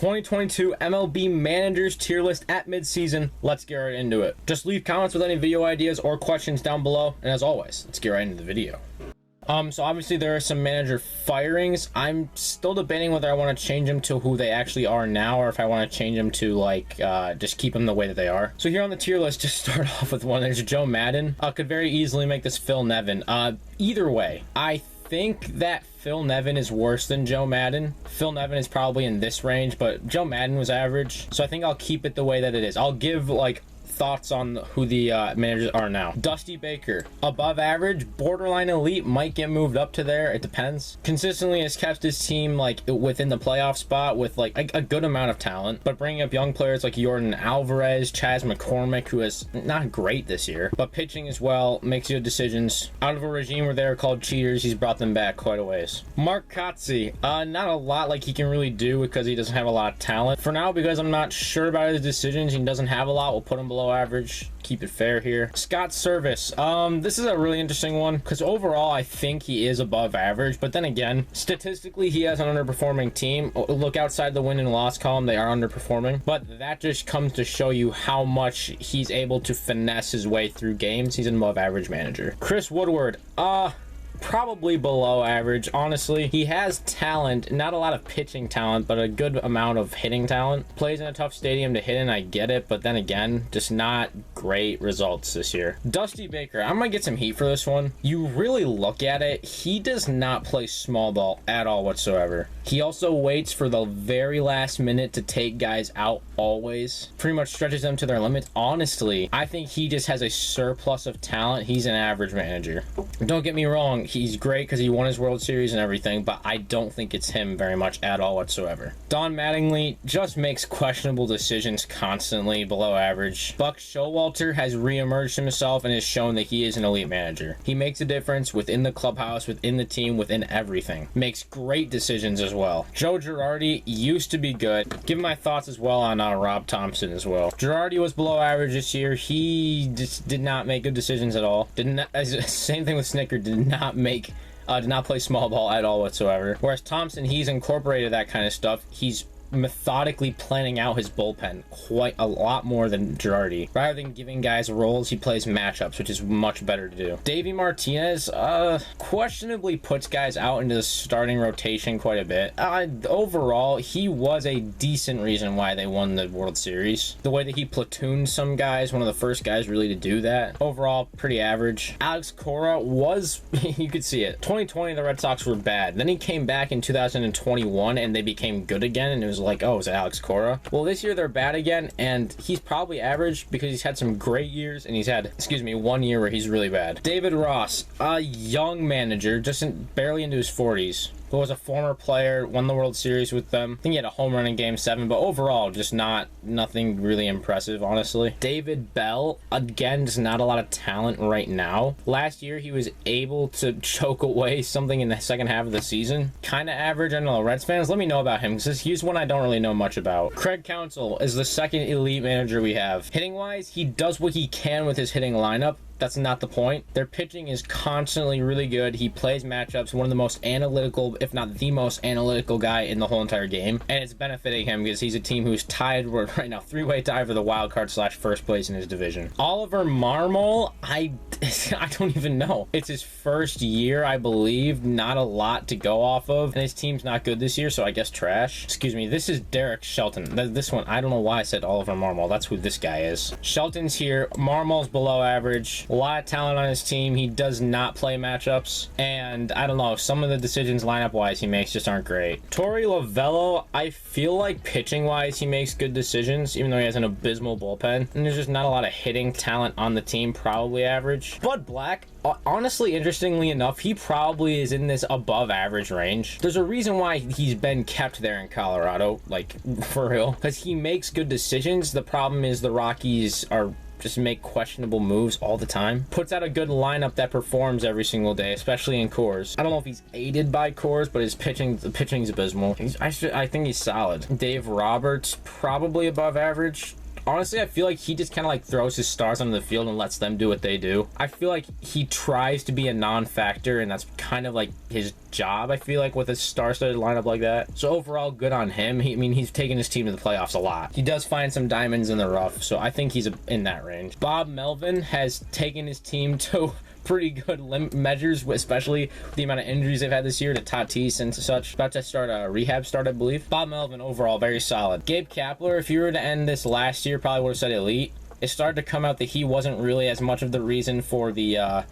2022 MLB managers tier list at midseason. Let's get right into it. Just leave comments with any video ideas or questions down below, and as always, let's get right into the video. So obviously there are some manager firings. I'm still debating whether I want to change them to who they actually are now, or if I want to change them to like just keep them the way that they are. So here on the tier list, just start off with one. There's Joe Maddon. Could very easily make this Phil Nevin. Either way, I think that Phil Nevin is worse than Joe Maddon. Phil Nevin is probably in this range, but Joe Maddon was average. So I think I'll keep it the way that it is. I'll give like thoughts on who the managers are now. Dusty Baker, above average, borderline elite, might get moved up to there. It depends. Consistently has kept his team like within the playoff spot with like a good amount of talent, but bringing up young players like Jordan Alvarez, Chas McCormick, who is not great this year, but pitching as well, makes good decisions. Out of a regime where they were called cheaters, he's brought them back quite a ways. Mark Kotze, not a lot like he can really do because he doesn't have a lot of talent. For now, because I'm not sure about his decisions, he doesn't have a lot, we'll put him below average. Keep it fair here. Scott Service, this is a really interesting one because overall I think he is above average, but then again, statistically he has an underperforming team. Look outside the win and loss column, they are underperforming, but that just comes to show you how much he's able to finesse his way through games. He's an above average manager. Chris Woodward, probably below average. Honestly, he has talent, not a lot of pitching talent, but a good amount of hitting talent. Plays in a tough stadium to hit in, I get it, but then again, just not great results this year. Dusty Baker, I'm gonna get some heat for this one. You really look at it, he does not play small ball at all whatsoever. He also waits for the very last minute to take guys out always. Pretty much stretches them to their limits. Honestly, I think he just has a surplus of talent. He's an average manager. Don't get me wrong, he's great because he won his World Series and everything, but I don't think it's him very much at all whatsoever. Don Mattingly just makes questionable decisions constantly, below average. Buck Showalter has re-emerged himself and has shown that he is an elite manager. He makes a difference within the clubhouse, within the team, within everything. Makes great decisions as well. Joe Girardi used to be good. Give my thoughts as well on Rob Thompson as well. Girardi was below average this year. He just did not make good decisions at all. Same thing with Snicker, did not play small ball at all whatsoever. Whereas Thompson, he's incorporated that kind of stuff. He's methodically planning out his bullpen quite a lot more than Girardi. Rather than giving guys roles, he plays matchups, which is much better to do. Davey Martinez questionably puts guys out into the starting rotation quite a bit. Overall, he was a decent reason why they won the World Series. The way that he platooned some guys, one of the first guys really to do that. Overall, pretty average. Alex Cora was, you could see it. 2020, the Red Sox were bad. Then he came back in 2021 and they became good again, and it was like, oh, is it Alex Cora? Well, this year they're bad again, and he's probably average because he's had some great years, and he's had, 1 year where he's really bad. David Ross, a young manager, just barely into his 40s. Who was a former player, won the World Series with them. I think he had a home run in Game 7, but overall, just nothing really impressive, honestly. David Bell, again, just not a lot of talent right now. Last year, he was able to choke away something in the second half of the season. Kind of average. I don't know, Reds fans, let me know about him, because he's one I don't really know much about. Craig Counsell is the second elite manager we have. Hitting-wise, he does what he can with his hitting lineup. That's not the point. Their pitching is constantly really good. He plays matchups, one of the most analytical, if not the most analytical guy in the whole entire game. And it's benefiting him because he's a team who's tied right now, three-way tie for the wild card / first place in his division. Oliver Marmol, I don't even know. It's his first year, I believe. Not a lot to go off of. And his team's not good this year, so I guess trash. Excuse me, this is Derek Shelton. This one, I don't know why I said Oliver Marmol. That's who this guy is. Shelton's here. Marmol's below average. A lot of talent on his team. He does not play matchups, and I don't know, some of the decisions lineup wise he makes just aren't great. Torey Lovello, I feel like pitching wise he makes good decisions, even though he has an abysmal bullpen, and there's just not a lot of hitting talent on the team. Probably average. Bud Black, honestly, interestingly enough, he probably is in this above average range. There's a reason why he's been kept there in Colorado, like for real, because he makes good decisions. The problem is the Rockies are just make questionable moves all the time. Puts out a good lineup that performs every single day, especially in Coors. I don't know if he's aided by Coors, but the pitching's abysmal. I think he's solid. Dave Roberts, probably above average. honestly, I feel like he just kind of like throws his stars onto the field and lets them do what they do. I feel like he tries to be a non-factor, and that's kind of like his job, I feel like, with a star-studded lineup like that. So overall, good on him. I mean, he's taken his team to the playoffs a lot. He does find some diamonds in the rough, so I think he's in that range. Bob Melvin has taken his team to pretty good measures, especially the amount of injuries they've had this year to Tatis and such. About to start a rehab start, I believe. Bob Melvin overall very solid. Gabe Kapler, if you were to end this last year, probably would have said elite. It started to come out that he wasn't really as much of the reason for the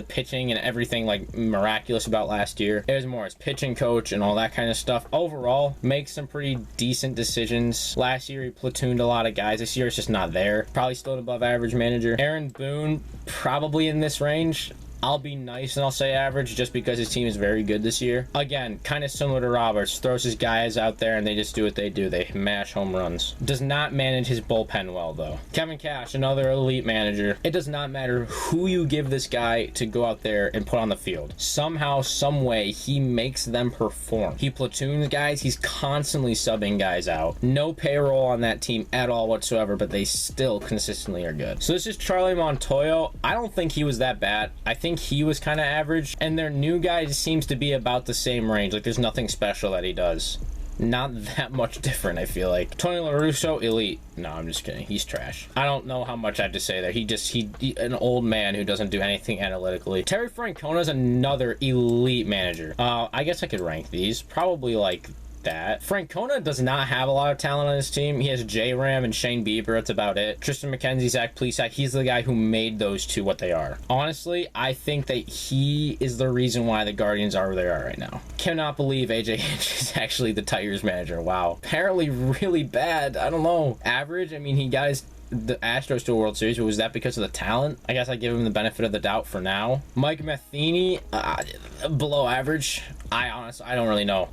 pitching and everything like miraculous about last year. It was more his pitching coach and all that kind of stuff. Overall, makes some pretty decent decisions. Last year he platooned a lot of guys. This year it's just not there. Probably still an above average manager. Aaron Boone, probably in this range. I'll be nice and I'll say average just because his team is very good this year. Again, kind of similar to Roberts. Throws his guys out there and they just do what they do. They mash home runs. Does not manage his bullpen well, though. Kevin Cash, another elite manager. It does not matter who you give this guy to go out there and put on the field. Somehow, some way, he makes them perform. He platoons guys. He's constantly subbing guys out. No payroll on that team at all whatsoever, but they still consistently are good. So this is Charlie Montoyo. I don't think he was that bad. I think he was kind of average, and their new guy seems to be about the same range. Like, there's nothing special that he does. Not that much different, I feel like. Tony La Russa, elite. No, I'm just kidding. He's trash. I don't know how much I have to say there. He an old man who doesn't do anything analytically. Terry Francona is another elite manager. I guess I could rank these. Probably like that. Francona does not have a lot of talent on his team. He has J-Ram and Shane Bieber. That's about it. Tristan McKenzie, Zach Plesac. He's the guy who made those two what they are. Honestly, I think that he is the reason why the Guardians are where they are right now. Cannot believe AJ Hinch is actually the Tigers manager. Wow. Apparently really bad. I don't know. Average? I mean, he got the Astros to a World Series, but was that because of the talent? I guess I give him the benefit of the doubt for now. Mike Matheny, below average. I don't really know.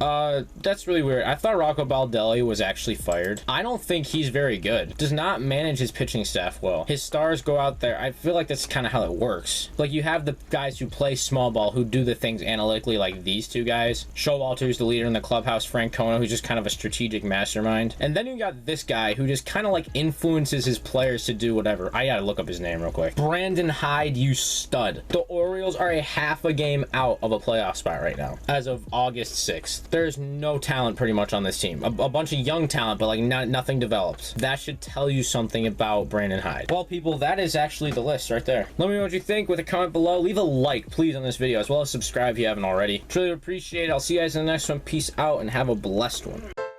That's really weird. I thought Rocco Baldelli was actually fired. I don't think he's very good. Does not manage his pitching staff well. His stars go out there. I feel like that's kind of how it works. Like, you have the guys who play small ball, who do the things analytically, like these two guys. Showalter's the leader in the clubhouse. Francona, who's just kind of a strategic mastermind. And then you got this guy who just kind of like influences his players to do whatever. I gotta look up his name real quick. Brandon Hyde, you stud. The Orioles are a half a game out of a playoff spot right now, as of August 6th. There's no talent pretty much on this team. A bunch of young talent, but like nothing developed. That should tell you something about Brandon Hyde. Well, people, that is actually the list right there. Let me know what you think with a comment below. Leave a like, please, on this video, as well as subscribe if you haven't already. Truly appreciate it. I'll see you guys in the next one. Peace out and have a blessed one.